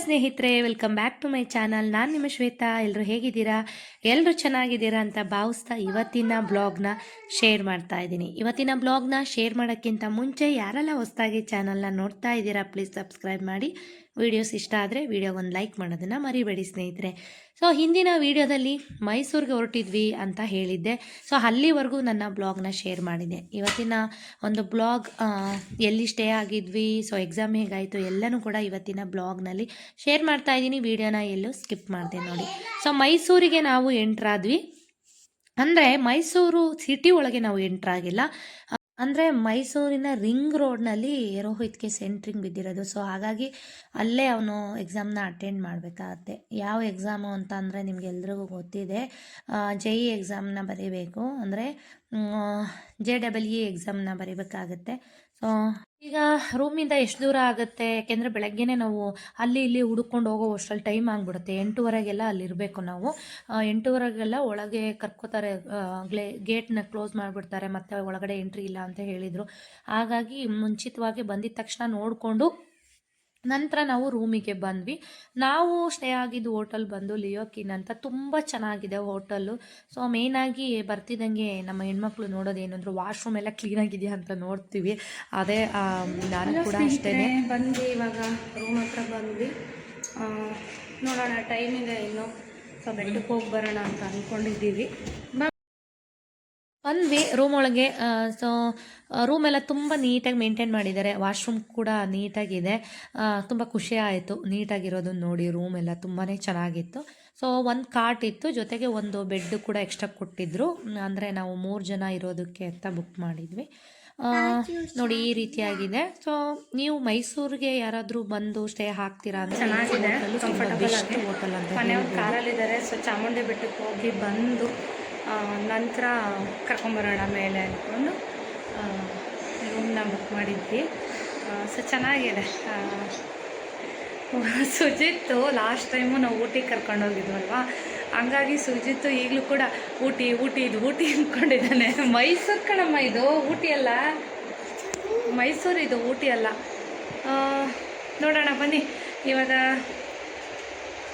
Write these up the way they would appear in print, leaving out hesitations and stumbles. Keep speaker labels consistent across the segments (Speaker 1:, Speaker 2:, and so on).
Speaker 1: ಸ್ನೇಹಿತರೆ, welcome back to my channel. ನಾನು ನಿಮ್ಮ ಶ್ವೇತಾ. ಎಲ್ಲರೂ ಹೇಗಿದ್ದೀರಾ? ಎಲ್ಲರೂ ಚೆನ್ನಾಗಿದ್ದೀರಾ ಅಂತ ಭಾವಿಸ್ತಾ ಇವತ್ತಿನ ಬ್ಲಾಗ್ನ ಶೇರ್ ಮಾಡ್ತಾ ಇದ್ದೀನಿ. ಇವತ್ತಿನ ಬ್ಲಾಗ್ನ ಶೇರ್ ಮಾಡೋಕ್ಕಿಂತ ಮುಂಚೆ ಯಾರೆಲ್ಲ ಹೊಸದಾಗಿ ಚಾನಲ್ನ ನೋಡ್ತಾ ಇದ್ದೀರಾ, ಪ್ಲೀಸ್ ಸಬ್ಸ್ಕ್ರೈಬ್ ಮಾಡಿ. ವಿಡಿಯೋಸ್ ಇಷ್ಟ ಆದರೆ ವಿಡಿಯೋಗೊಂದು ಲೈಕ್ ಮಾಡೋದನ್ನು ಮರಿಬೇಡಿ ಸ್ನೇಹಿತರೆ. ಸೊ ಹಿಂದಿನ ವಿಡಿಯೋದಲ್ಲಿ ಮೈಸೂರಿಗೆ ಹೊರಟಿದ್ವಿ ಅಂತ ಹೇಳಿದ್ದೆ. ಸೊ ಅಲ್ಲಿವರೆಗೂ ನನ್ನ ಬ್ಲಾಗ್ನ ಶೇರ್ ಮಾಡಿದೆ. ಇವತ್ತಿನ ಒಂದು ಬ್ಲಾಗ್ ಎಲ್ಲಿ ಸ್ಟೇ ಆಗಿದ್ವಿ, ಸೊ ಎಕ್ಸಾಮ್ ಹೇಗಾಯಿತು ಎಲ್ಲನೂ ಕೂಡ ಇವತ್ತಿನ ಬ್ಲಾಗ್ನಲ್ಲಿ ಶೇರ್ ಮಾಡ್ತಾ ಇದ್ದೀನಿ. ವಿಡಿಯೋನ ಎಲ್ಲೂ ಸ್ಕಿಪ್ ಮಾಡಿದೆ ನೋಡಿ. ಸೊ ಮೈಸೂರಿಗೆ ನಾವು ಎಂಟ್ರಾದ್ವಿ. ಅಂದರೆ ಮೈಸೂರು ಸಿಟಿ ಒಳಗೆ ನಾವು ಎಂಟ್ರಾಗಿಲ್ಲ. ಅಂದರೆ ಮೈಸೂರಿನ ರಿಂಗ್ ರೋಡ್ನಲ್ಲಿ ರೋಹಿತ್ಗೆ ಸೆಂಟ್ರಿಂಗ್ ಬಿದ್ದಿರೋದು. ಸೊ ಹಾಗಾಗಿ ಅಲ್ಲೇ ಅವನು ಎಕ್ಸಾಮ್ನ ಅಟೆಂಡ್ ಮಾಡಬೇಕಾಗತ್ತೆ. ಯಾವ ಎಕ್ಸಾಮು ಅಂತ ಅಂದರೆ ನಿಮಗೆಲ್ರಿಗೂ ಗೊತ್ತಿದೆ, JEE ಎಕ್ಸಾಮ್ನ ಬರೀಬೇಕು. ಅಂದರೆ JEE ಎಕ್ಸಾಮ್ನ ಬರೀಬೇಕಾಗತ್ತೆ. ಸೊ ಈಗ ರೂಮಿಂದ ಎಷ್ಟು ದೂರ ಆಗುತ್ತೆ, ಯಾಕೆಂದರೆ ಬೆಳಗ್ಗೆನೇ ನಾವು ಅಲ್ಲಿ ಇಲ್ಲಿ ಹುಡುಕೊಂಡು ಹೋಗೋ ಅಷ್ಟರಲ್ಲಿ ಟೈಮ್ ಆಗಿಬಿಡುತ್ತೆ. 8:30ಗೆಲ್ಲ ಅಲ್ಲಿರಬೇಕು ನಾವು. 8:30ಗೆಲ್ಲ ಒಳಗೆ ಕರ್ಕೋತಾರೆ, ಗೇಟ್ನ ಕ್ಲೋಸ್ ಮಾಡಿಬಿಡ್ತಾರೆ, ಮತ್ತು ಒಳಗಡೆ ಎಂಟ್ರಿ ಇಲ್ಲ ಅಂತ ಹೇಳಿದರು. ಹಾಗಾಗಿ ಮುಂಚಿತವಾಗಿ ಬಂದಿದ್ದ ತಕ್ಷಣ ನೋಡಿಕೊಂಡು ನಂತರ ನಾವು ರೂಮಿಗೆ ಬಂದ್ವಿ. ನಾವು ಸ್ಟೇ ಆಗಿದ್ದು ಹೋಟೆಲ್ ಬಂದು ಲಿಯೋಕಿನ್ ಅಂತ. ತುಂಬ ಚೆನ್ನಾಗಿದೆ ಹೋಟೆಲ್ಲು. ಸೊ ಮೇಯ್ನಾಗಿ ಬರ್ತಿದ್ದಂಗೆ ನಮ್ಮ ಹೆಣ್ಮಕ್ಳು ನೋಡೋದೇನು ಅಂದರೆ ವಾಶ್ರೂಮ್ ಎಲ್ಲ ಕ್ಲೀನಾಗಿದೆಯಾ ಅಂತ ನೋಡ್ತೀವಿ. ಅದೇ ನಾನು ಕೂಡ ಅಷ್ಟೇ
Speaker 2: ಬಂದು ಇವಾಗ ರೂಮ್ ಹತ್ರ ಬಂದ್ವಿ. ನೋಡೋಣ, ಟೈಮ್ ಇದೆ ಇನ್ನು. ಸೊ ಬೆಟ್ಟಕ್ಕೆ ಹೋಗಿ ಬರೋಣ ಅಂತ ಅಂದ್ಕೊಂಡಿದ್ದೀವಿ.
Speaker 1: ಬಂದ್ವಿ ರೂಮ್ ಒಳಗೆ. ಸೊ ರೂಮೆಲ್ಲ ತುಂಬ ನೀಟಾಗಿ ಮೇಂಟೈನ್ ಮಾಡಿದ್ದಾರೆ. ವಾಶ್ರೂಮ್ ಕೂಡ ನೀಟಾಗಿದೆ. ತುಂಬ ಖುಷಿ ಆಯಿತು ನೀಟಾಗಿರೋದನ್ನು ನೋಡಿ. ರೂಮ್ ಎಲ್ಲ ತುಂಬಾ ಚೆನ್ನಾಗಿತ್ತು. ಸೊ ಒಂದು ಕಾಟ್ ಇತ್ತು, ಜೊತೆಗೆ ಒಂದು ಬೆಡ್ ಕೂಡ ಎಕ್ಸ್ಟ್ರಾ ಕೊಟ್ಟಿದ್ದರು. ಅಂದರೆ ನಾವು 3 ಜನ ಇರೋದಕ್ಕೆ ಅಂತ ಬುಕ್ ಮಾಡಿದ್ವಿ. ನೋಡಿ ಈ ರೀತಿಯಾಗಿದೆ. ಸೊ ನೀವು ಮೈಸೂರಿಗೆ ಯಾರಾದರೂ ಬಂದು ಸ್ಟೇ ಹಾಕ್ತೀರಾ ಅಂದರೆ
Speaker 2: ಚೆನ್ನಾಗಿದೆ,
Speaker 1: ಬೆಸ್ಟ್ ಹೋಟೆಲ್ ಅಂತ.
Speaker 2: ಮನೆಯವ್ರು ಕಾರಲ್ಲಿದ್ದಾರೆ. ಸೊ ಚಾಮುಂಡಿ ಬೆಟ್ಟಕ್ಕೆ ಹೋಗಿ ಬಂದು ನಂತರ ಕರ್ಕೊಂಬರೋಣ ಮೇಲೆ ಅಂದ್ಕೊಂಡು ರೂಮ್ನ ಬುಕ್ ಮಾಡಿದ್ವಿ. ಸೊ ಚೆನ್ನಾಗಿದೆ. ಸುಜಿತ್ತು ಲಾಸ್ಟ್ ಟೈಮು ನಾವು ಊಟಿಗೆ ಕರ್ಕೊಂಡೋಗಿದ್ವಲ್ವ, ಹಂಗಾಗಿ ಸುಜಿತ್ತು ಈಗಲೂ ಕೂಡ ಊಟಿ ಇದು ಊಟಿ ಅಂದ್ಕೊಂಡಿದ್ದಾನೆ. ಮೈಸೂರು ಕಣಮ್ಮ, ಇದು ಊಟಿ ಅಲ್ಲ, ಮೈಸೂರು ಇದು ಊಟಿ ಅಲ್ಲ. ನೋಡೋಣ ಬನ್ನಿ. ಇವಾಗ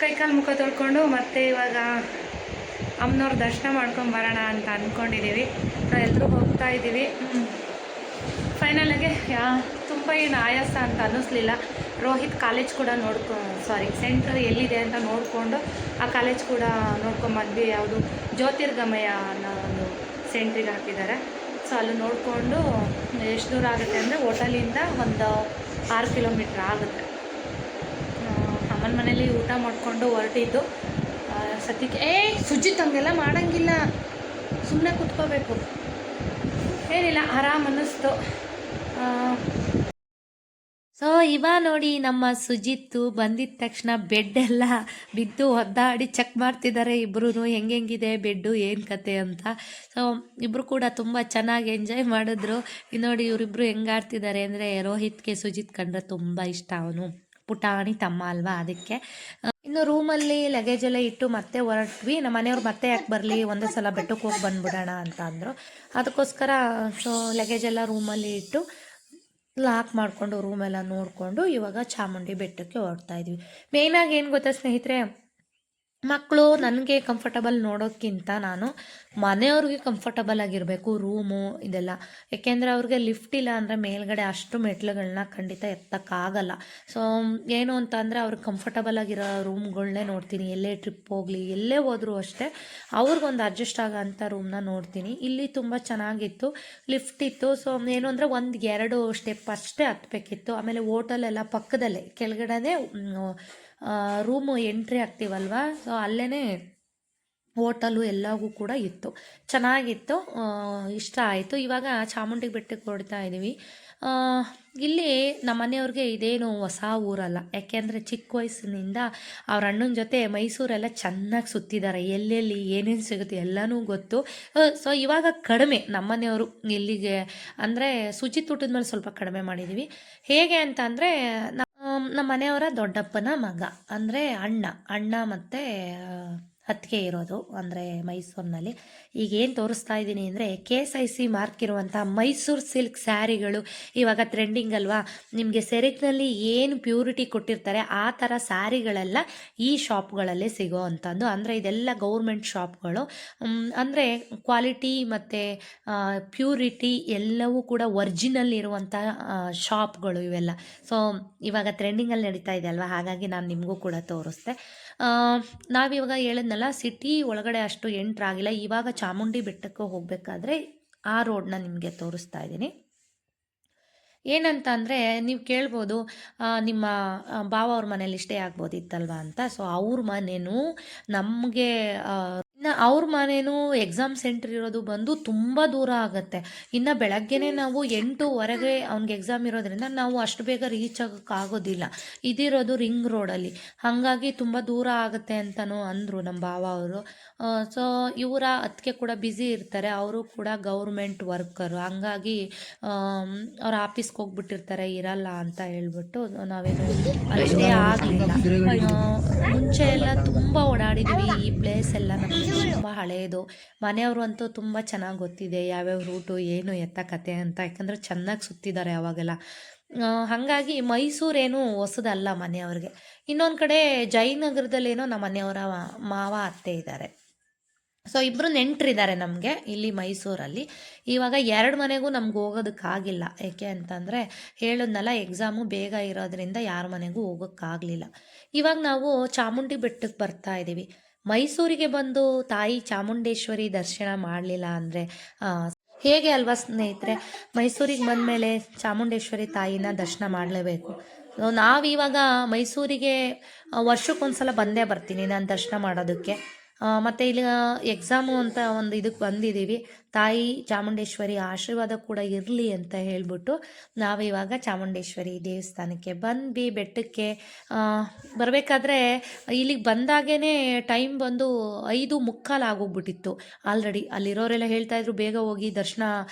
Speaker 2: ಕೈಕಾಲು ಮುಖ ತೊಳ್ಕೊಂಡು ಮತ್ತೆ ಇವಾಗ ಅಮ್ಮನವ್ರ ದರ್ಶನ ಮಾಡ್ಕೊಂಡು ಬರೋಣ ಅಂತ ಅಂದ್ಕೊಂಡಿದ್ದೀವಿ. ಎಲ್ಲರೂ ಹೋಗ್ತಾ ಇದ್ದೀವಿ. ಫೈನಲಾಗೆ ತುಂಬ ಏನು ಆಯಾಸ ಅಂತ ಅನ್ನಿಸ್ಲಿಲ್ಲ. ರೋಹಿತ್ ಕಾಲೇಜ್ ಕೂಡ ಸೆಂಟ್ರ್ ಎಲ್ಲಿದೆ ಅಂತ ನೋಡಿಕೊಂಡು ಆ ಕಾಲೇಜ್ ಕೂಡ ನೋಡ್ಕೊಂಬಂದ್ವಿ. ಯಾವುದು ಜ್ಯೋತಿರ್ಗಮಯ ಅನ್ನೋ ಒಂದು ಸೆಂಟ್ರಿಗೆ ಹಾಕಿದ್ದಾರೆ. ಸೊ ಅಲ್ಲಿ ನೋಡಿಕೊಂಡು ಎಷ್ಟು ದೂರ ಆಗುತ್ತೆ ಅಂದರೆ ಹೋಟೆಲಿಂದ ಒಂದು 6 ಕಿಲೋಮೀಟ್ರ್ ಆಗುತ್ತೆ. ಅಮ್ಮನ ಮನೇಲಿ ಊಟ ಮಾಡಿಕೊಂಡು ಹೊರಟಿದ್ದು. ಸದ್ಯಕ್ಕೆ ಸುಜಿತ್ ಹಂಗೆಲ್ಲ ಮಾಡೋಂಗಿಲ್ಲ, ಸುಮ್ಮನೆ ಕುತ್ಕೋಬೇಕು. ಏನಿಲ್ಲ, ಆರಾಮ್ ಅನ್ನಿಸ್ತು. ಸೊ ನೋಡಿ ನಮ್ಮ ಸುಜಿತ್ತು ಬಂದಿದ್ದ ತಕ್ಷಣ ಬೆಡ್ಡೆಲ್ಲ ಬಿದ್ದು ಒದ್ದಾಡಿ ಚೆಕ್ ಮಾಡ್ತಿದ್ದಾರೆ ಇಬ್ಬರೂ, ಹೆಂಗಿದೆ ಬೆಡ್ಡು ಏನು ಕತೆ ಅಂತ. ಸೊ ಇಬ್ಬರು ಕೂಡ ತುಂಬ ಚೆನ್ನಾಗಿ ಎಂಜಾಯ್ ಮಾಡಿದ್ರು. ನೋಡಿ ಇವರಿಬ್ಬರು ಹೆಂಗೆ ಆಡ್ತಿದ್ದಾರೆ ಅಂದರೆ, ರೋಹಿತ್ಗೆ ಸುಜಿತ್ ಕಂಡ್ರೆ ತುಂಬ ಇಷ್ಟ. ಅವನು ಪುಟಾಣಿ ತಮ್ಮ ಅಲ್ವಾ, ಅದಕ್ಕೆ. ಇನ್ನು ರೂಮಲ್ಲಿ ಲಗೇಜ್ ಎಲ್ಲ ಇಟ್ಟು ಮತ್ತೆ ಹೊರಟ್ವಿ. ನಮ್ಮ ಮನೆಯವ್ರು ಮತ್ತೆ ಯಾಕೆ ಬರಲಿ, ಒಂದೇ ಸಲ ಬೆಟ್ಟಕ್ಕೆ ಹೋಗಿ ಬಂದುಬಿಡೋಣ ಅಂತ ಅಂದರು. ಅದಕ್ಕೋಸ್ಕರ ಸೊ ಲಗೇಜ್ ಎಲ್ಲ ರೂಮಲ್ಲಿ ಇಟ್ಟು ಲಾಕ್ ಮಾಡಿಕೊಂಡು ರೂಮೆಲ್ಲ ನೋಡಿಕೊಂಡು ಇವಾಗ ಚಾಮುಂಡಿ ಬೆಟ್ಟಕ್ಕೆ ಹೊರಡ್ತಾ ಇದ್ವಿ. ಮೇಯ್ನಾಗಿ ಏನು ಗೊತ್ತಾ ಸ್ನೇಹಿತರೆ, ಮಕ್ಕಳು ನನಗೆ ಕಂಫರ್ಟಬಲ್ ನೋಡೋಕ್ಕಿಂತ ನಾನು ಮನೆಯವ್ರಿಗೆ ಕಂಫರ್ಟಬಲ್ ಆಗಿರಬೇಕು ರೂಮು ಇದೆಲ್ಲ. ಏಕೆಂದರೆ ಅವ್ರಿಗೆ ಲಿಫ್ಟ್ ಇಲ್ಲ ಅಂದರೆ ಮೇಲ್ಗಡೆ ಅಷ್ಟು ಮೆಟ್ಲುಗಳನ್ನ ಖಂಡಿತ ಎತ್ತಕ್ಕಾಗಲ್ಲ. ಸೊ ಏನು ಅಂತ ಅಂದರೆ ಅವ್ರಿಗೆ ಕಂಫರ್ಟಬಲ್ ಆಗಿರೋ ರೂಮ್ಗಳನ್ನೇ ನೋಡ್ತೀನಿ. ಎಲ್ಲೇ ಟ್ರಿಪ್ ಹೋಗಲಿ, ಎಲ್ಲೇ ಹೋದರೂ ಅಷ್ಟೇ ಅವ್ರಿಗೊಂದು ಅಡ್ಜಸ್ಟ್ ಆಗೋ ಅಂಥ ರೂಮ್ನ ನೋಡ್ತೀನಿ. ಇಲ್ಲಿ ತುಂಬ ಚೆನ್ನಾಗಿತ್ತು, ಲಿಫ್ಟ್ ಇತ್ತು. ಸೊ ಏನು ಅಂದರೆ 1-2 ಸ್ಟೆಪ್ ಅಷ್ಟೇ ಹತ್ತಬೇಕಿತ್ತು. ಆಮೇಲೆ ಹೋಟೆಲೆಲ್ಲ ಪಕ್ಕದಲ್ಲೇ ಕೆಳಗಡೆ ರೂಮು ಎಂಟ್ರಿ ಆಗ್ತೀವಲ್ವ, ಸೊ ಅಲ್ಲೇ ಹೋಟಲು ಎಲ್ಲವೂ ಕೂಡ ಇತ್ತು, ಚೆನ್ನಾಗಿತ್ತು, ಇಷ್ಟ ಆಯಿತು. ಇವಾಗ ಚಾಮುಂಡಿ ಬೆಟ್ಟಕ್ಕೆ ಹೊರಡ್ತಾ ಇದ್ದೀವಿ. ಇಲ್ಲಿ ನಮ್ಮ ಮನೆಯವ್ರಿಗೆ ಇದೇನು ಹೊಸ ಊರಲ್ಲ, ಯಾಕೆಂದರೆ ಚಿಕ್ಕ ವಯಸ್ಸಿನಿಂದ ಅವ್ರ ಅಣ್ಣನ ಜೊತೆ ಮೈಸೂರೆಲ್ಲ ಚೆನ್ನಾಗಿ ಸುತ್ತಿದ್ದಾರೆ. ಎಲ್ಲೆಲ್ಲಿ ಏನೇನು ಸಿಗುತ್ತೆ ಎಲ್ಲನೂ ಗೊತ್ತು. ಸೊ ಇವಾಗ ಕಡಿಮೆ ನಮ್ಮ ಮನೆಯವರು ಇಲ್ಲಿಗೆ ಅಂದರೆ ಸುಜಿತ್ ಊಟದ ಮೇಲೆ ಸ್ವಲ್ಪ ಕಡಿಮೆ ಮಾಡಿದ್ದೀವಿ. ಹೇಗೆ ಅಂತ ಅಂದರೆ, ನಮ್ಮ ಮನೆಯವರ ದೊಡ್ಡಪ್ಪನ ಮಗ ಅಂದರೆ ಅಣ್ಣ ಮತ್ತು ಅತ್ತಿಗೆ ಇರೋದು, ಅಂದರೆ ಮೈಸೂರಿನಲ್ಲಿ. ಈಗ ಏನು ತೋರಿಸ್ತಾ ಇದ್ದೀನಿ ಅಂದರೆ KSIC ಮಾರ್ಕ್ ಇರುವಂಥ ಮೈಸೂರು ಸಿಲ್ಕ್ ಸ್ಯಾರಿಗಳು ಇವಾಗ ಟ್ರೆಂಡಿಂಗ್ ಅಲ್ವಾ. ನಿಮಗೆ ಸೆರಗ್ನಲ್ಲಿ ಏನು ಪ್ಯೂರಿಟಿ ಕೊಟ್ಟಿರ್ತಾರೆ ಆ ಥರ ಸ್ಯಾರಿಗಳೆಲ್ಲ ಈ ಶಾಪ್ಗಳಲ್ಲಿ ಸಿಗೋ ಅಂಥದ್ದು. ಅಂದರೆ ಇದೆಲ್ಲ ಗೌರ್ಮೆಂಟ್ ಶಾಪ್ಗಳು. ಅಂದರೆ ಕ್ವಾಲಿಟಿ ಮತ್ತು ಪ್ಯೂರಿಟಿ ಎಲ್ಲವೂ ಕೂಡ ಒರಿಜಿನಲ್ ಇರುವಂಥ ಶಾಪ್ಗಳು ಇವೆಲ್ಲ. ಸೊ ಇವಾಗ ಟ್ರೆಂಡಿಂಗಲ್ಲಿ ನಡೀತಾ ಇದೆ ಅಲ್ವಾ, ಹಾಗಾಗಿ ನಾನು ನಿಮಗೂ ಕೂಡ ತೋರಿಸ್ದೆ. ನಾವಿವಾಗ ಹೇಳಿದ್ನಲ್ಲ, ಸಿಟಿ ಒಳಗಡೆ ಅಷ್ಟು ಎಂಟ್ರಾಗಿಲ್ಲ. ಇವಾಗ ಚಾಮುಂಡಿ ಬೆಟ್ಟಕ್ಕೆ ಹೋಗಬೇಕಾದ್ರೆ ಆ ರೋಡ್ನ ನಿಮಗೆ ತೋರಿಸ್ತಾ ಇದ್ದೀನಿ. ಏನಂತ ಅಂದರೆ ನೀವು ಕೇಳ್ಬೋದು, ನಿಮ್ಮ ಭಾವ ಅವ್ರ ಮನೇಲಿ ಸ್ಟೇ ಆಗ್ಬೋದಿತ್ತಲ್ವಾ ಅಂತ. ಸೊ ಅವ್ರ ಮನೇನೂ ನಮಗೆ ಇನ್ನು ಅವ್ರ ಮನೇನೂ ಎಕ್ಸಾಮ್ ಸೆಂಟ್ರ್ ಇರೋದು ಬಂದು ತುಂಬ ದೂರ ಆಗುತ್ತೆ. ಇನ್ನು ಬೆಳಗ್ಗೆನೇ ನಾವು 8:00ವರೆಗೆ ಅವ್ನಿಗೆ ಎಕ್ಸಾಮ್ ಇರೋದ್ರಿಂದ ನಾವು ಅಷ್ಟು ಬೇಗ ರೀಚ್ ಆಗೋಕ್ಕಾಗೋದಿಲ್ಲ. ಇದಿರೋದು ರಿಂಗ್ ರೋಡಲ್ಲಿ, ಹಾಗಾಗಿ ತುಂಬ ದೂರ ಆಗುತ್ತೆ ಅಂತಲೂ ಅಂದರು ನಮ್ಮ ಭಾವ ಅವರು. ಸೊ ಇವರ ಅತ್ತಿಗೆ ಕೂಡ ಬ್ಯುಸಿ ಇರ್ತಾರೆ, ಅವರು ಕೂಡ ಗೌರ್ಮೆಂಟ್ ವರ್ಕರು, ಹಂಗಾಗಿ ಅವ್ರ ಆಫೀಸ್ಗೆ ಹೋಗ್ಬಿಟ್ಟಿರ್ತಾರೆ, ಇರಲ್ಲ ಅಂತ ಹೇಳ್ಬಿಟ್ಟು ನಾವೇನು ಅಷ್ಟೇ ಆಗಲಿಲ್ಲ. ಮುಂಚೆ ಎಲ್ಲ ತುಂಬ ಓಡಾಡಿದ್ವಿ, ಈ ಪ್ಲೇಸ್ ಎಲ್ಲ ನಮಗೆ ತುಂಬ ಹಳೆಯದು. ಮನೆಯವರು ಅಂತೂ ತುಂಬ ಚೆನ್ನಾಗಿ ಗೊತ್ತಿದೆ ಯಾವ್ಯಾವ ರೂಟು ಏನು ಎತ್ತ ಕತೆ ಅಂತ, ಯಾಕಂದರೆ ಚೆನ್ನಾಗಿ ಸುತ್ತಿದ್ದಾರೆ ಅವಾಗೆಲ್ಲ. ಹಾಗಾಗಿ ಮೈಸೂರೇನು ಹೊಸದಲ್ಲ ಮನೆಯವ್ರಿಗೆ. ಇನ್ನೊಂದು ಕಡೆ ಜಯನಗರದಲ್ಲೇನೋ ನಮ್ಮ ಮನೆಯವರ ಮಾವ ಅತ್ತೆ ಇದ್ದಾರೆ. ಸೊ ಇಬ್ಬರು ನೆಂಟರಿದ್ದಾರೆ ನಮಗೆ ಇಲ್ಲಿ ಮೈಸೂರಲ್ಲಿ. ಇವಾಗ 2 ಮನೆಗೂ ನಮ್ಗೆ ಹೋಗೋದಕ್ಕಾಗಿಲ್ಲ. ಏಕೆ ಅಂತಂದರೆ ಹೇಳಿದ್ನಲ್ಲ, ಎಕ್ಸಾಮು ಬೇಗ ಇರೋದ್ರಿಂದ ಯಾರ ಮನೆಗೂ ಹೋಗೋಕ್ಕಾಗಲಿಲ್ಲ. ಇವಾಗ ನಾವು ಚಾಮುಂಡಿ ಬೆಟ್ಟಕ್ಕೆ ಬರ್ತಾ ಇದ್ದೀವಿ. ಮೈಸೂರಿಗೆ ಬಂದು ತಾಯಿ ಚಾಮುಂಡೇಶ್ವರಿ ದರ್ಶನ ಮಾಡಲಿಲ್ಲ ಅಂದರೆ ಹೇಗೆ ಅಲ್ವಾ ಸ್ನೇಹಿತರೆ. ಮೈಸೂರಿಗೆ ಬಂದಮೇಲೆ ಚಾಮುಂಡೇಶ್ವರಿ ತಾಯಿನ ದರ್ಶನ ಮಾಡಲೇಬೇಕು. ನಾವಿವಾಗ ಮೈಸೂರಿಗೆ ವರ್ಷಕ್ಕೊಂದ್ಸಲ ಬಂದೇ ಬರ್ತೀನಿ ನಾನು ದರ್ಶನ ಮಾಡೋದಕ್ಕೆ. ಮತ್ತು ಇಲ್ಲಿ ಎಕ್ಸಾಮು ಅಂತ ಒಂದು ಇದಕ್ಕೆ ಬಂದಿದ್ದೀವಿ. ತಾಯಿ ಚಾಮುಂಡೇಶ್ವರಿ ಆಶೀರ್ವಾದ ಕೂಡ ಇರಲಿ ಅಂತ ಹೇಳ್ಬಿಟ್ಟು ನಾವಿವಾಗ ಚಾಮುಂಡೇಶ್ವರಿ ದೇವಸ್ಥಾನಕ್ಕೆ ಬಂದ್ವಿ. ಬೆಟ್ಟಕ್ಕೆ ಬರಬೇಕಾದ್ರೆ ಇಲ್ಲಿಗೆ ಬಂದಾಗೇ ಟೈಮ್ ಬಂದು 5:45 ಆಗೋಗ್ಬಿಟ್ಟಿತ್ತು ಆಲ್ರೆಡಿ. ಅಲ್ಲಿರೋರೆಲ್ಲ ಹೇಳ್ತಾಯಿದ್ರು ಬೇಗ ಹೋಗಿ ದರ್ಶನ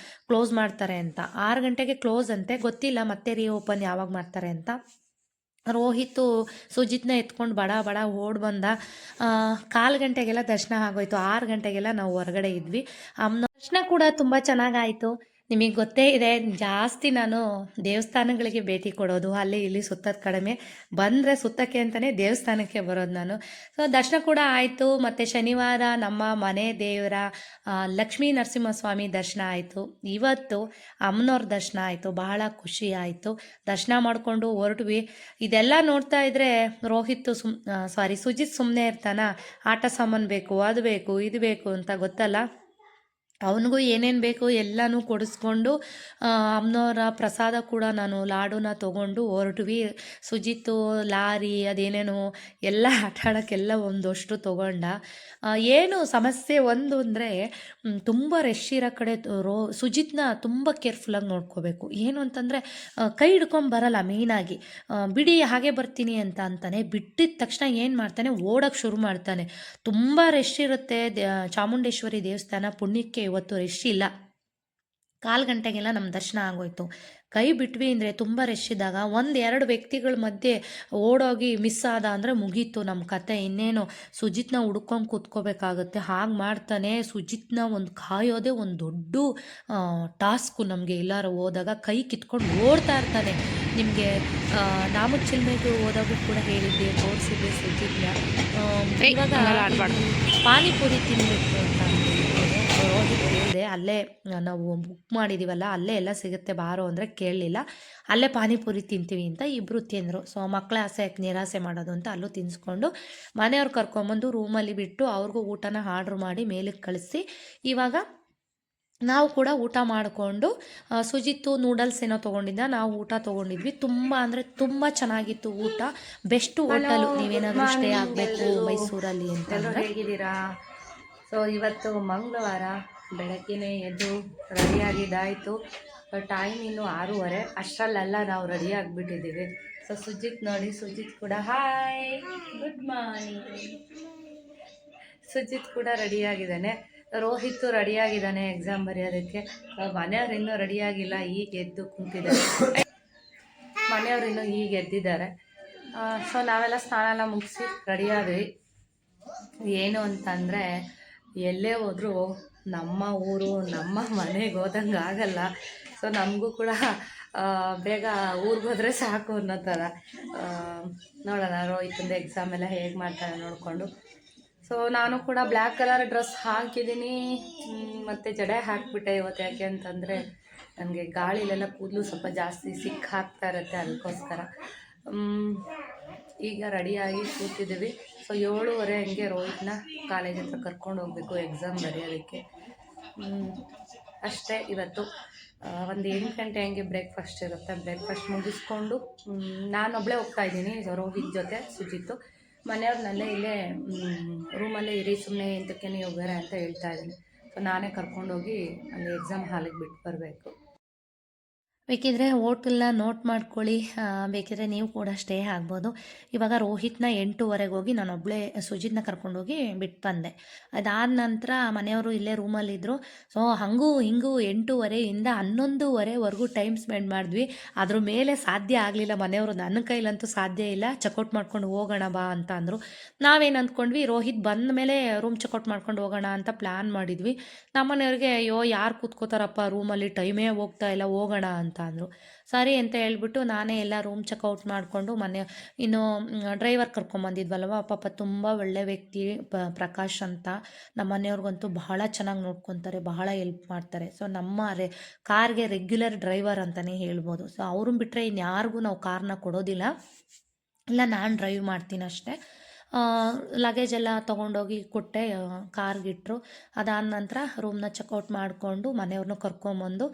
Speaker 2: ಕ್ಲೋಸ್ ಮಾಡ್ತಾರೆ ಅಂತ. 6 ಗಂಟೆಗೆ ಕ್ಲೋಸ್ ಅಂತೆ, ಗೊತ್ತಿಲ್ಲ ಮತ್ತೆ ರೀಓಪನ್ ಯಾವಾಗ ಮಾಡ್ತಾರೆ ಅಂತ. ರೋಹಿತು ಸುಜಿತ್ನ ಎತ್ಕೊಂಡು ಬಡ ಬಡ ಓಡ್ ಬಂದ. 4 ಗಂಟೆಗೆಲ್ಲ ದರ್ಶನ ಆಗೋಯ್ತು. 6 ಗಂಟೆಗೆಲ್ಲ ನಾವು ಹೊರಗಡೆ ಇದ್ವಿ. ದರ್ಶನ ಕೂಡ ತುಂಬ ಚೆನ್ನಾಗಾಯಿತು. ನಿಮಗೆ ಗೊತ್ತೇ ಇದೆ, ಜಾಸ್ತಿ ನಾನು ದೇವಸ್ಥಾನಗಳಿಗೆ ಭೇಟಿ ಕೊಡೋದು, ಅಲ್ಲಿ ಇಲ್ಲಿ ಸುತ್ತೋದು ಕಡಿಮೆ. ಬಂದರೆ ಸುತ್ತಕ್ಕೆ ಅಂತಲೇ ದೇವಸ್ಥಾನಕ್ಕೆ ಬರೋದು ನಾನು. ಸೊ ದರ್ಶನ ಕೂಡ ಆಯಿತು. ಮತ್ತು ಶನಿವಾರ ನಮ್ಮ ಮನೆ ದೇವರ ಲಕ್ಷ್ಮೀ ನರಸಿಂಹಸ್ವಾಮಿ ದರ್ಶನ ಆಯಿತು. ಇವತ್ತು ಅಮ್ಮನವ್ರ ದರ್ಶನ ಆಯಿತು. ಬಹಳ ಖುಷಿ ಆಯಿತು. ದರ್ಶನ ಮಾಡಿಕೊಂಡು ಹೊರಟ್ವಿ. ಇದೆಲ್ಲ ನೋಡ್ತಾ ಇದ್ದರೆ ರೋಹಿತ್ ಸುಜಿತ್ ಸುಮ್ಮನೆ ಇರ್ತಾನ. ಆಟ ಸಾಮಾನು ಬೇಕು, ಅದು ಬೇಕು, ಇದು ಬೇಕು ಅಂತ, ಗೊತ್ತಲ್ಲ. ಅವನಿಗೂ ಏನೇನು ಬೇಕು ಎಲ್ಲನೂ ಕೊಡಿಸ್ಕೊಂಡು ಅಮ್ಮನವರ ಪ್ರಸಾದ ಕೂಡ ನಾನು ಲಾಡುನ ತೊಗೊಂಡು ಹೊರಟ್ವಿ. ಸುಜಿತ್ತು ಲಾರಿ ಅದೇನೇನೋ ಎಲ್ಲ ಆಟ ಆಡೋಕ್ಕೆಲ್ಲ ಒಂದಷ್ಟು ತೊಗೊಂಡ. ಏನು ಸಮಸ್ಯೆ ಒಂದು ಅಂದರೆ ತುಂಬ ರಶ್ ಇರೋ ಕಡೆ ಸುಜಿತ್ನ ತುಂಬ ಕೇರ್ಫುಲ್ಲಾಗಿ ನೋಡ್ಕೋಬೇಕು. ಏನು ಅಂತಂದರೆ ಕೈ ಹಿಡ್ಕೊಂಡು ಬರಲ್ಲ ಮೇಯ್ನಾಗಿ. ಬಿಡಿ ಹಾಗೆ ಬರ್ತೀನಿ ಅಂತ ಅಂತಾನೆ, ಬಿಟ್ಟಿದ ತಕ್ಷಣ ಏನು ಮಾಡ್ತಾನೆ, ಓಡೋಕ್ಕೆ ಶುರು ಮಾಡ್ತಾನೆ. ತುಂಬ ರಶ್ ಇರುತ್ತೆ ಚಾಮುಂಡೇಶ್ವರಿ ದೇವಸ್ಥಾನ. ಪುಣ್ಯಕ್ಕೆ ಇವತ್ತು ರಶ್ ಇಲ್ಲ. 4 ಗಂಟೆಗೆಲ್ಲ ನಮ್ಮ ದರ್ಶನ ಆಗೋಯ್ತು. ಕೈ ಬಿಟ್ವಿ ಅಂದರೆ ತುಂಬ ರಶ್ ಇದ್ದಾಗ 1-2 ವ್ಯಕ್ತಿಗಳ ಮಧ್ಯೆ ಓಡೋಗಿ ಮಿಸ್ ಆದ ಅಂದರೆ ಮುಗೀತು ನಮ್ಮ ಕತೆ. ಇನ್ನೇನು ಸುಜಿತ್ನ ಹುಡ್ಕೊಂಡು ಕೂತ್ಕೋಬೇಕಾಗತ್ತೆ. ಹಾಗೆ ಮಾಡ್ತಾನೆ. ಸುಜಿತ್ನ ಒಂದು ಕಾಯೋದೇ ಒಂದು ದೊಡ್ಡ ಟಾಸ್ಕು ನಮಗೆ. ಎಲ್ಲರೂ ಹೋದಾಗ ಕೈ ಕಿತ್ಕೊಂಡು ಓಡ್ತಾ ಇರ್ತಾನೆ. ನಿಮಗೆ ನಾಮಚಿಲ್ಮೆಗೆ ಹೋದಾಗೂ ಕೂಡ ಹೇಳಿದ್ದೆ, ತೋರಿಸಿದ್ದೆ ಸುಜಿತ್ನ. ಇವಾಗ ಪಾನಿಪುರಿ ತಿನ್ನಬೇಕು ಅಂತ ರೋಹಿತ್ ಹೇಳಿದೆ. ಅಲ್ಲೇ ನಾವು ಬುಕ್ ಮಾಡಿದ್ದೀವಲ್ಲ, ಅಲ್ಲೇ ಎಲ್ಲ ಸಿಗುತ್ತೆ ಬಾರೋ ಅಂದರೆ ಕೇಳಲಿಲ್ಲ. ಅಲ್ಲೇ ಪಾನಿಪುರಿ ತಿಂತೀವಿ ಅಂತ ಇಬ್ಬರು ತಿಂದರು. ಸೊ ಮಕ್ಕಳ ಆಸೆ ಯಾಕೆ ನಿರಾಸೆ ಮಾಡೋದು ಅಂತ ಅಲ್ಲೂ ತಿನ್ನಿಸ್ಕೊಂಡು ಮನೆಯವ್ರು ಕರ್ಕೊಂಬಂದು ರೂಮಲ್ಲಿ ಬಿಟ್ಟು ಅವ್ರಿಗೂ ಊಟನ ಆರ್ಡ್ರ್ ಮಾಡಿ ಮೇಲಕ್ಕೆ ಕಳಿಸಿ ಇವಾಗ ನಾವು ಕೂಡ ಊಟ ಮಾಡಿಕೊಂಡು ಸುಜಿತ್ತು ನೂಡಲ್ಸ್ ಏನೋ ತೊಗೊಂಡಿದ್ದ, ನಾವು ಊಟ ತೊಗೊಂಡಿದ್ವಿ. ತುಂಬ ಅಂದರೆ ತುಂಬ ಚೆನ್ನಾಗಿತ್ತು ಊಟ. Best hotel. ನೀವೇನಾದರೂ ಸ್ಟೇ ಆಗಬೇಕು ಮೈಸೂರಲ್ಲಿ ಅಂತಂದರೆ. ಹೇಗಿದ್ದೀರಾ? ಸೊ ಇವತ್ತು ಮಂಗಳವಾರ ಬೆಳಗ್ಗೆನೇ ಎದ್ದು ರೆಡಿಯಾಗಿದ್ದಾಯಿತು. ಟೈಮ್ ಇನ್ನು 6:30. ಅಷ್ಟರಲ್ಲೆಲ್ಲ ನಾವು ರೆಡಿ ಆಗಿಬಿಟ್ಟಿದ್ದೀವಿ. ಸೊ ಸುಜಿತ್ ನೋಡಿ, ಸುಜಿತ್ ಕೂಡ ಹಾಯ್ ಗುಡ್ ಮಾರ್ನಿಂಗ್. ಸುಜಿತ್ ಕೂಡ ರೆಡಿಯಾಗಿದ್ದಾನೆ. ರೋಹಿತ್ ರೆಡಿಯಾಗಿದ್ದಾನೆ ಎಕ್ಸಾಮ್ ಬರೆಯೋದಕ್ಕೆ. ಮನೆಯವ್ರು ಇನ್ನೂ ರೆಡಿಯಾಗಿಲ್ಲ, ಈಗ ಎದ್ದು ಕುಂತಿದ್ದಾರೆ. ಮನೆಯವ್ರು ಇನ್ನೂ ಈಗ ಎದ್ದಿದ್ದಾರೆ. ಸೊ ನಾವೆಲ್ಲ ಸ್ನಾನ ಎಲ್ಲ ಮುಗಿಸಿ ರೆಡಿಯಾದ್ವಿ. ಏನು ಅಂತಂದರೆ ಎಲ್ಲೇ ಹೋದರೂ ನಮ್ಮ ಊರು ನಮ್ಮ ಮನೆಗೆ ಹೋದಂಗೆ ಆಗಲ್ಲ. ಸೊ ನಮಗೂ ಕೂಡ ಬೇಗ ಊರಿಗೆ ಹೋದರೆ ಸಾಕು ಅನ್ನೋ ಥರ. ಆ, ನೋಡೋಣ ರೋಹಿತಂದು ಎಕ್ಸಾಮ್ ಎಲ್ಲ ಹೇಗೆ ಮಾಡ್ತಾರೆ ನೋಡಿಕೊಂಡು. ಸೊ ನಾನು ಕೂಡ ಬ್ಲ್ಯಾಕ್ ಕಲರ್ ಡ್ರೆಸ್ ಹಾಕಿದ್ದೀನಿ, ಮತ್ತು ಜಡೆ ಹಾಕಿಬಿಟ್ಟೆ ಇವತ್ತು. ಯಾಕೆ ಅಂತಂದರೆ ನನಗೆ ಗಾಳಿಲೆಲ್ಲ ಕೂದಲು ಸ್ವಲ್ಪ ಜಾಸ್ತಿ ಸಿಕ್ಕ ಹಾಕ್ತಾ ಇರುತ್ತೆ, ಅದಕ್ಕೋಸ್ಕರ. ಈಗ ರೆಡಿಯಾಗಿ ಕೂತಿದ್ದೀವಿ. ಸೊ 7:30 ಹಂಗೆ ರೋಹಿತ್ನ ಕಾಲೇಜ್ ಹತ್ರ ಕರ್ಕೊಂಡು ಹೋಗಬೇಕು ಎಕ್ಸಾಮ್ ಬರೆಯೋದಕ್ಕೆ. ಅಷ್ಟೇ ಇವತ್ತು. ಒಂದು 8 ಗಂಟೆ ಹಂಗೆ ಬ್ರೇಕ್ಫಾಸ್ಟ್ ಇರುತ್ತೆ. ಬ್ರೇಕ್ಫಾಸ್ಟ್ ಮುಗಿಸ್ಕೊಂಡು ನಾನೊಬ್ಬಳೇ ಹೋಗ್ತಾಯಿದ್ದೀನಿ ರೋಹಿತ್ ಜೊತೆ ಸುಜಿತ್ತು. ಮನೆಯವ್ರನ್ನೆಲ್ಲೇ ಇಲ್ಲೇ ರೂಮಲ್ಲೇ ಇರಿ, ಸುಮ್ಮನೆ ಎಂತಕ್ಕೆ ನೀವು ಬೇರೆ ಅಂತ ಹೇಳ್ತಾ ಇದ್ದೀನಿ. ಸೊ ನಾನೇ ಕರ್ಕೊಂಡೋಗಿ ಅಲ್ಲಿ ಎಕ್ಸಾಮ್ ಹಾಲಿಗೆ ಬಿಟ್ಟು ಬರಬೇಕು.
Speaker 1: ಬೇಕಿದ್ರೆ ಹೋಟೆಲ್ನ ನೋಟ್ ಮಾಡ್ಕೊಳ್ಳಿ, ಬೇಕಿದ್ರೆ ನೀವು ಕೂಡ ಸ್ಟೇ ಆಗ್ಬೋದು. ಇವಾಗ ರೋಹಿತ್ನ 8:30 ಹೋಗಿ ನಾನೊಬ್ಬಳೇ ಸುಜಿತ್ನ ಕರ್ಕೊಂಡೋಗಿ ಬಿಟ್ಟು ಬಂದೆ. ಅದಾದ ನಂತರ ಮನೆಯವರು ಇಲ್ಲೇ ರೂಮಲ್ಲಿದ್ದರು. ಸೊ ಹಂಗೂ ಹಿಂಗೂ 8:30 11:30ವರೆಗೂ ಟೈಮ್ ಸ್ಪೆಂಡ್ ಮಾಡಿದ್ವಿ. ಅದ್ರ ಮೇಲೆ ಸಾಧ್ಯ ಆಗಲಿಲ್ಲ ಮನೆಯವರು, ನನ್ನ ಕೈಲಂತೂ ಸಾಧ್ಯ ಇಲ್ಲ, ಚೆಕ್ಔಟ್ ಮಾಡ್ಕೊಂಡು ಹೋಗೋಣ ಬಾ ಅಂತ ಅಂದರು. ನಾವೇನು ಅಂದ್ಕೊಂಡ್ವಿ, ರೋಹಿತ್ ಬಂದ ಮೇಲೆ ರೂಮ್ ಚೆಕ್ಔಟ್ ಮಾಡ್ಕೊಂಡು ಹೋಗೋಣ ಅಂತ ಪ್ಲ್ಯಾನ್ ಮಾಡಿದ್ವಿ. ನಮ್ಮನೆಯವ್ರಿಗೆ ಅಯ್ಯೋ ಯಾರು ಕೂತ್ಕೋತಾರಪ್ಪ ರೂಮಲ್ಲಿ, ಟೈಮೇ ಹೋಗ್ತಾ ಇಲ್ಲ, ಹೋಗೋಣ ಅಂತ ಅಂದರು. ಸರಿ ಅಂತ ಹೇಳ್ಬಿಟ್ಟು ನಾನೇ ಎಲ್ಲ ರೂಮ್ ಚೆಕ್ಔಟ್ ಮಾಡಿಕೊಂಡು ಇನ್ನು ಡ್ರೈವರ್ ಕರ್ಕೊಂಬಂದಿದ್ವಲ್ವ, ಪಾಪ ತುಂಬ ಒಳ್ಳೆ ವ್ಯಕ್ತಿ ಪ್ರಕಾಶ್ ಅಂತ. ನಮ್ಮ ಮನೆಯವ್ರಿಗಂತೂ ಬಹಳ ಚೆನ್ನಾಗಿ ನೋಡ್ಕೊತಾರೆ, ಬಹಳ ಹೆಲ್ಪ್ ಮಾಡ್ತಾರೆ. ಸೊ ನಮ್ಮ ಕಾರ್ಗೆ ರೆಗ್ಯುಲರ್ ಡ್ರೈವರ್ ಅಂತಲೇ ಹೇಳ್ಬೋದು. ಸೊ ಅವ್ರನ್ನ ಬಿಟ್ಟರೆ ಇನ್ಯಾರಿಗೂ ನಾವು ಕಾರ್ನ ಕೊಡೋದಿಲ್ಲ, ಇಲ್ಲ ನಾನು ಡ್ರೈವ್ ಮಾಡ್ತೀನಿ ಅಷ್ಟೇ. ಲಗೇಜ್ ಎಲ್ಲ ತೊಗೊಂಡೋಗಿ ಕೊಟ್ಟೆ, ಕಾರ್ಗಿಟ್ರು. ಅದಾದ ನಂತರ ರೂಮ್ನ ಚೆಕ್ಔಟ್ ಮಾಡಿಕೊಂಡು ಮನೆಯವ್ರನ್ನೂ ಕರ್ಕೊಂಬಂದು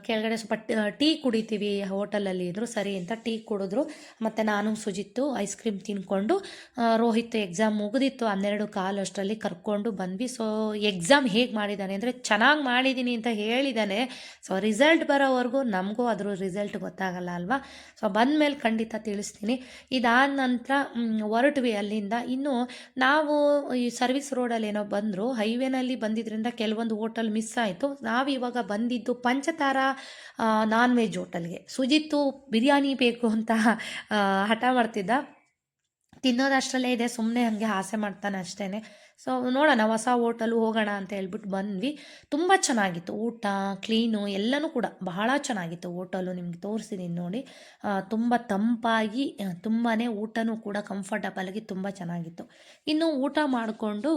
Speaker 1: ಕೆಳಗಡೆ ಸ್ವಲ್ಪ ಟೀ ಕುಡಿತೀವಿ ಹೋಟೆಲಲ್ಲಿ ಇದ್ದರು, ಸರಿ ಅಂತ ಟೀ ಕುಡಿದ್ರು. ಮತ್ತು ನಾನು ಸುಜಿತ್ತು ಐಸ್ ಕ್ರೀಮ್ ತಿನ್ಕೊಂಡು ರೋಹಿತ್ ಎಕ್ಸಾಮ್ ಮುಗಿದಿತ್ತು 12:15 ಅಷ್ಟರಲ್ಲಿ ಕರ್ಕೊಂಡು ಬಂದ್ವಿ. ಸೊ ಎಕ್ಸಾಮ್ ಹೇಗೆ ಮಾಡಿದ್ದಾನೆ ಅಂದರೆ ಚೆನ್ನಾಗಿ ಮಾಡಿದ್ದೀನಿ ಅಂತ ಹೇಳಿದ್ದಾನೆ. ಸೊ ರಿಸಲ್ಟ್ ಬರೋವರೆಗೂ ನಮಗೂ ಅದ್ರ ರಿಸಲ್ಟ್ ಗೊತ್ತಾಗಲ್ಲ ಅಲ್ವಾ. ಸೊ ಬಂದಮೇಲೆ ಖಂಡಿತ ತಿಳಿಸ್ತೀನಿ. ಇದಾದ ನಂತರ ಹೊರಟ್ವಿ ಅಲ್ಲಿಂದ. ಇನ್ನು ನಾವು ಈ ಸರ್ವಿಸ್ ರೋಡಲ್ಲಿ ಏನೋ ಬಂದರು, ಹೈವೇನಲ್ಲಿ ಬಂದಿದ್ದರಿಂದ ಕೆಲವೊಂದು ಹೋಟೆಲ್ ಮಿಸ್ ಆಯಿತು. ನಾವಿವಾಗ ಬಂದಿದ್ದು ಪಂಚತಾರ ನಾನ್ ವೆಜ್ ಹೋಟೆಲ್ಗೆ. ಸುಜಿತ್ತು ಬಿರಿಯಾನಿ ಬೇಕು ಅಂತ ಹಠ ಮಾಡ್ತಿದ್ದ. ತಿನ್ನೋದಷ್ಟರಲ್ಲೇ ಇದೆ, ಸುಮ್ಮನೆ ಹಾಗೆ ಆಸೆ ಮಾಡ್ತಾನೆ ಅಷ್ಟೇ. ಸೊ ನೋಡೋಣ ಹೊಸ ಹೋಟೆಲು ಹೋಗೋಣ ಅಂತ ಹೇಳ್ಬಿಟ್ಟು ಬಂದ್ವಿ. ತುಂಬ ಚೆನ್ನಾಗಿತ್ತು ಊಟ, ಕ್ಲೀನು ಎಲ್ಲನೂ ಕೂಡ ಬಹಳ ಚೆನ್ನಾಗಿತ್ತು ಹೋಟೆಲು. ನಿಮ್ಗೆ ತೋರಿಸಿದ್ದೀನಿ ನೋಡಿ. ತುಂಬ ತಂಪಾಗಿ ತುಂಬಾ ಊಟನೂ ಕೂಡ ಕಂಫರ್ಟಬಲಾಗಿ ತುಂಬ ಚೆನ್ನಾಗಿತ್ತು. ಇನ್ನು ಊಟ ಮಾಡಿಕೊಂಡು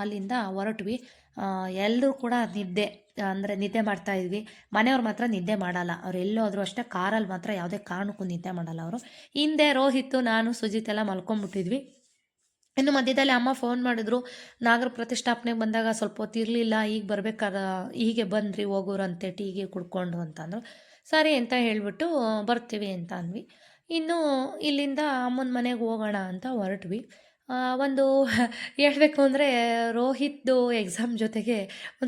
Speaker 1: ಅಲ್ಲಿಂದ ಹೊರಟ್ವಿ. ಎಲ್ಲರೂ ಕೂಡ ನಿದ್ದೆ ಮಾಡ್ತಾಯಿದ್ವಿ. ಮನೆಯವ್ರು ಮಾತ್ರ ನಿದ್ದೆ ಮಾಡಲ್ಲ, ಅವ್ರು ಎಲ್ಲೋದ್ರು ಅಷ್ಟೇ, ಕಾರಲ್ಲಿ ಮಾತ್ರ ಯಾವುದೇ ಕಾರಣಕ್ಕೂ ನಿದ್ದೆ ಮಾಡಲ್ಲ ಅವರು. ಹಿಂದೆ ರೋಹಿತ್ತು, ನಾನು, ಸುಜಿತ್ ಎಲ್ಲ ಮಲ್ಕೊಂಡ್ಬಿಟ್ಟಿದ್ವಿ. ಇನ್ನು ಮಧ್ಯದಲ್ಲಿ ಅಮ್ಮ ಫೋನ್ ಮಾಡಿದ್ರು, ನಾಗರ ಪ್ರತಿಷ್ಠಾಪನೆಗೆ ಬಂದಾಗ ಸ್ವಲ್ಪ ಹೊತ್ತು ಇರಲಿಲ್ಲ, ಈಗ ಬರಬೇಕಾದ ಹೀಗೆ ಬಂದ್ರಿ ಹೋಗೋರಂತೆ ಟೀಗೆ ಕುಡ್ಕೊಂಡು ಅಂತಂದರು. ಸರಿ ಅಂತ ಹೇಳಿಬಿಟ್ಟು ಬರ್ತೀವಿ ಅಂತ ಅಂದ್ವಿ. ಇನ್ನು ಇಲ್ಲಿಂದ ಅಮ್ಮನ ಮನೆಗೆ ಹೋಗೋಣ ಅಂತ ಹೊರಟ್ವಿ. ಒಂದು ಹೇಳ್ಬೇಕು ಅಂದರೆ ರೋಹಿತ್ದು ಎಕ್ಸಾಮ್ ಜೊತೆಗೆ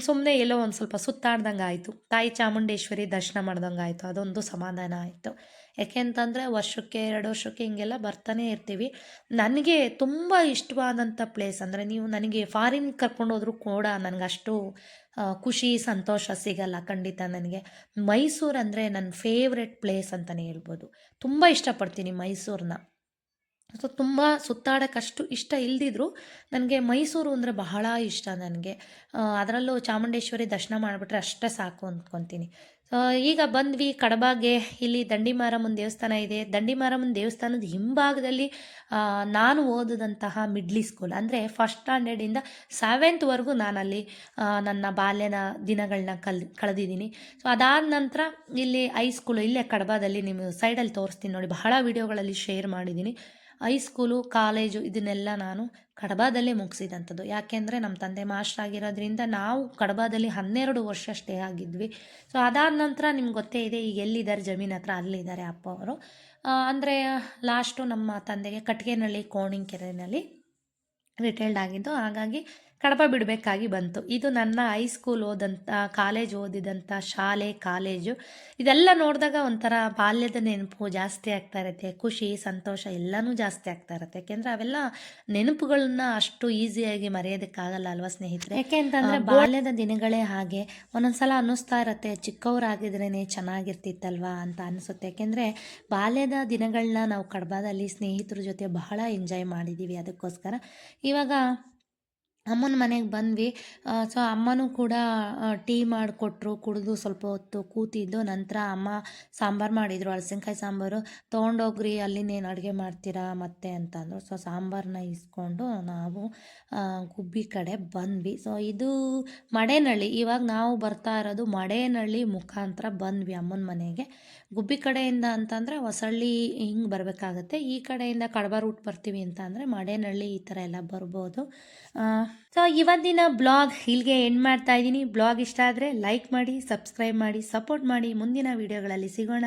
Speaker 1: ಸುಮ್ಮನೆ ಎಲ್ಲೋ ಒಂದು ಸ್ವಲ್ಪ ಸುತ್ತಾಡ್ದಂಗೆ ಆಯಿತು. ತಾಯಿ ಚಾಮುಂಡೇಶ್ವರಿ ದರ್ಶನ ಮಾಡ್ದಂಗೆ ಆಯಿತು, ಅದೊಂದು ಸಮಾಧಾನ ಆಯಿತು. ಯಾಕೆ ಅಂತಂದರೆ ವರ್ಷಕ್ಕೆ 2 ವರ್ಷಕ್ಕೆ ಹಿಂಗೆಲ್ಲ ಬರ್ತಾನೆ ಇರ್ತೀವಿ. ನನಗೆ ತುಂಬ ಇಷ್ಟವಾದಂಥ ಪ್ಲೇಸ್ ಅಂದರೆ, ನೀವು ನನಗೆ ಫಾರಿನ್ ಕರ್ಕೊಂಡೋದ್ರೂ ಕೂಡ ನನಗಷ್ಟು ಖುಷಿ ಸಂತೋಷ ಸಿಗಲ್ಲ ಖಂಡಿತ. ನನಗೆ ಮೈಸೂರು ಅಂದರೆ ನನ್ನ ಫೇವ್ರೆಟ್ ಪ್ಲೇಸ್ ಅಂತಲೇ ಹೇಳ್ಬೋದು. ತುಂಬ ಇಷ್ಟಪಡ್ತೀನಿ ಮೈಸೂರನ್ನ. ಸೊ ತುಂಬ ಸುತ್ತಾಡೋಕ್ಕಷ್ಟು ಇಷ್ಟ ಇಲ್ಲದಿದ್ರು ನನಗೆ ಮೈಸೂರು ಅಂದರೆ ಬಹಳ ಇಷ್ಟ ನನಗೆ. ಅದರಲ್ಲೂ ಚಾಮುಂಡೇಶ್ವರಿ ದರ್ಶನ ಮಾಡಿಬಿಟ್ರೆ ಅಷ್ಟೇ ಸಾಕು ಅಂದ್ಕೊತೀನಿ. ಈಗ ಬಂದ್ವಿ ಕಡಬಾಗೆ. ಇಲ್ಲಿ ದಂಡಿಮಾರಮ್ಮನ ದೇವಸ್ಥಾನ ಇದೆ. ದಂಡಿಮಾರಮ್ಮನ ದೇವಸ್ಥಾನದ ಹಿಂಭಾಗದಲ್ಲಿ ನಾನು ಓದಿದಂತಹ ಮಿಡ್ಲಿ ಸ್ಕೂಲ್, ಅಂದರೆ ಫಸ್ಟ್ ಸ್ಟ್ಯಾಂಡರ್ಡಿಂದ 7th ನಾನಲ್ಲಿ ನನ್ನ ಬಾಲ್ಯದ ದಿನಗಳನ್ನ ಕಳೆದಿದ್ದೀನಿ. ಸೊ ಅದಾದ ನಂತರ ಇಲ್ಲಿ ಹೈಸ್ಕೂಲು ಇಲ್ಲೇ ಕಡಬಾದಲ್ಲಿ ನಿಮ್ಮ ಸೈಡಲ್ಲಿ ತೋರಿಸ್ತೀನಿ ನೋಡಿ, ಬಹಳ ವಿಡಿಯೋಗಳಲ್ಲಿ ಶೇರ್ ಮಾಡಿದ್ದೀನಿ. ಹೈಸ್ಕೂಲು, ಕಾಲೇಜು ಇದನ್ನೆಲ್ಲ ನಾನು ಕಡಬಾದಲ್ಲೇ ಮುಗಿಸಿದಂಥದ್ದು. ಯಾಕೆಂದರೆ ನಮ್ಮ ತಂದೆ ಮಾಸ್ಟರ್ ಆಗಿರೋದ್ರಿಂದ ನಾವು ಕಡಬಾದಲ್ಲಿ 12 ವರ್ಷ ಸ್ಟೇ ಆಗಿದ್ವಿ. ಸೊ ಅದಾದ ನಂತರ ನಿಮ್ಗೆ ಗೊತ್ತೇ ಇದೆ, ಈಗ ಎಲ್ಲಿದ್ದಾರೆ ಜಮೀನ್ ಹತ್ರ, ಅಲ್ಲಿದ್ದಾರೆ ಅಪ್ಪ ಅವರು. ಅಂದರೆ ಲಾಸ್ಟು ನಮ್ಮ ತಂದೆಗೆ ಕಟ್ಗೆನಹಳ್ಳಿ ಕೋಣಿಂಕೆರೆಯಲ್ಲಿ ರಿಟೈರ್ಡ್ ಆಗಿದ್ದು. ಹಾಗಾಗಿ
Speaker 2: ಕಡಪ ಬಿಡಬೇಕಾಗಿ ಬಂತು. ಇದು ನನ್ನ ಹೈಸ್ಕೂಲ್ ಓದಂಥ ಕಾಲೇಜ್ ಓದಿದಂಥ ಶಾಲೆ ಕಾಲೇಜು ಇದೆಲ್ಲ ನೋಡಿದಾಗ ಒಂಥರ ಬಾಲ್ಯದ ನೆನಪು ಜಾಸ್ತಿ ಆಗ್ತಾ ಇರುತ್ತೆ. ಖುಷಿ ಸಂತೋಷ ಎಲ್ಲನೂ ಜಾಸ್ತಿ ಆಗ್ತಾ ಇರುತ್ತೆ. ಯಾಕೆಂದರೆ ಅವೆಲ್ಲ ನೆನಪುಗಳನ್ನ ಅಷ್ಟು ಈಸಿಯಾಗಿ ಮರೆಯೋದಕ್ಕಾಗಲ್ಲ ಅಲ್ವಾ ಸ್ನೇಹಿತರೆ. ಯಾಕೆ ಅಂತಂದರೆ ಬಾಲ್ಯದ ದಿನಗಳೇ ಹಾಗೆ. ಒಂದೊಂದ್ಸಲ ಅನ್ನಿಸ್ತಾ ಇರುತ್ತೆ ಚಿಕ್ಕವರಾಗಿದ್ರೇ ಚೆನ್ನಾಗಿರ್ತಿತ್ತಲ್ವಾ ಅಂತ ಅನಿಸುತ್ತೆ. ಯಾಕೆಂದರೆ ಬಾಲ್ಯದ ದಿನಗಳನ್ನ ನಾವು ಕಡಬದಲ್ಲಿ ಸ್ನೇಹಿತರ ಜೊತೆ ಬಹಳ ಎಂಜಾಯ್ ಮಾಡಿದ್ದೀವಿ. ಅದಕ್ಕೋಸ್ಕರ ಇವಾಗ ಅಮ್ಮನ ಮನೆಗೆ ಬಂದ್ವಿ. ಸೊ ಅಮ್ಮನೂ ಕೂಡ ಟೀ ಮಾಡಿಕೊಟ್ರು, ಕುಡಿದು ಸ್ವಲ್ಪ ಹೊತ್ತು ಕೂತಿದ್ದು. ನಂತರ ಅಮ್ಮ ಸಾಂಬಾರು ಮಾಡಿದರು, ಹಲಸಿನಕಾಯಿ ಸಾಂಬಾರು. ತೊಗೊಂಡೋಗ್ರಿ ಅಲ್ಲಿನೇನು ಅಡುಗೆ ಮಾಡ್ತೀರಾ ಮತ್ತೆ ಅಂತಂದರು. ಸೊ ಸಾಂಬಾರನ್ನ ಇಸ್ಕೊಂಡು ನಾವು ಗುಬ್ಬಿ ಕಡೆ ಬಂದ್ವಿ. ಸೊ ಇದು ಮಡೇನಹಳ್ಳಿ. ಇವಾಗ ನಾವು ಬರ್ತಾ ಇರೋದು ಮಡೇನಹಳ್ಳಿ ಮುಖಾಂತರ ಬಂದ್ವಿ ಅಮ್ಮನ ಮನೆಗೆ. ಗುಬ್ಬಿ ಕಡೆಯಿಂದ ಅಂತಂದರೆ ಹೊಸಳ್ಳಿ ಹಿಂಗೆ ಬರಬೇಕಾಗತ್ತೆ. ಈ ಕಡೆಯಿಂದ ಕಡಬ ರೂಟ್ ಬರ್ತೀವಿ ಅಂತ ಅಂದರೆ ಮಡೇನಹಳ್ಳಿ ಈ ಥರ ಎಲ್ಲ ಬರ್ಬೋದು. ಸೊ ಇವತ್ತಿನ ಬ್ಲಾಗ್ ಇಲ್ಲಿಗೆ ಎಂಡ್ ಮಾಡ್ತಾ ಇದ್ದೀನಿ. ಬ್ಲಾಗ್ ಇಷ್ಟ ಆದರೆ ಲೈಕ್ ಮಾಡಿ, ಸಬ್ಸ್ಕ್ರೈಬ್ ಮಾಡಿ, ಸಪೋರ್ಟ್ ಮಾಡಿ. ಮುಂದಿನ ವೀಡಿಯೋಗಳಲ್ಲಿ ಸಿಗೋಣ.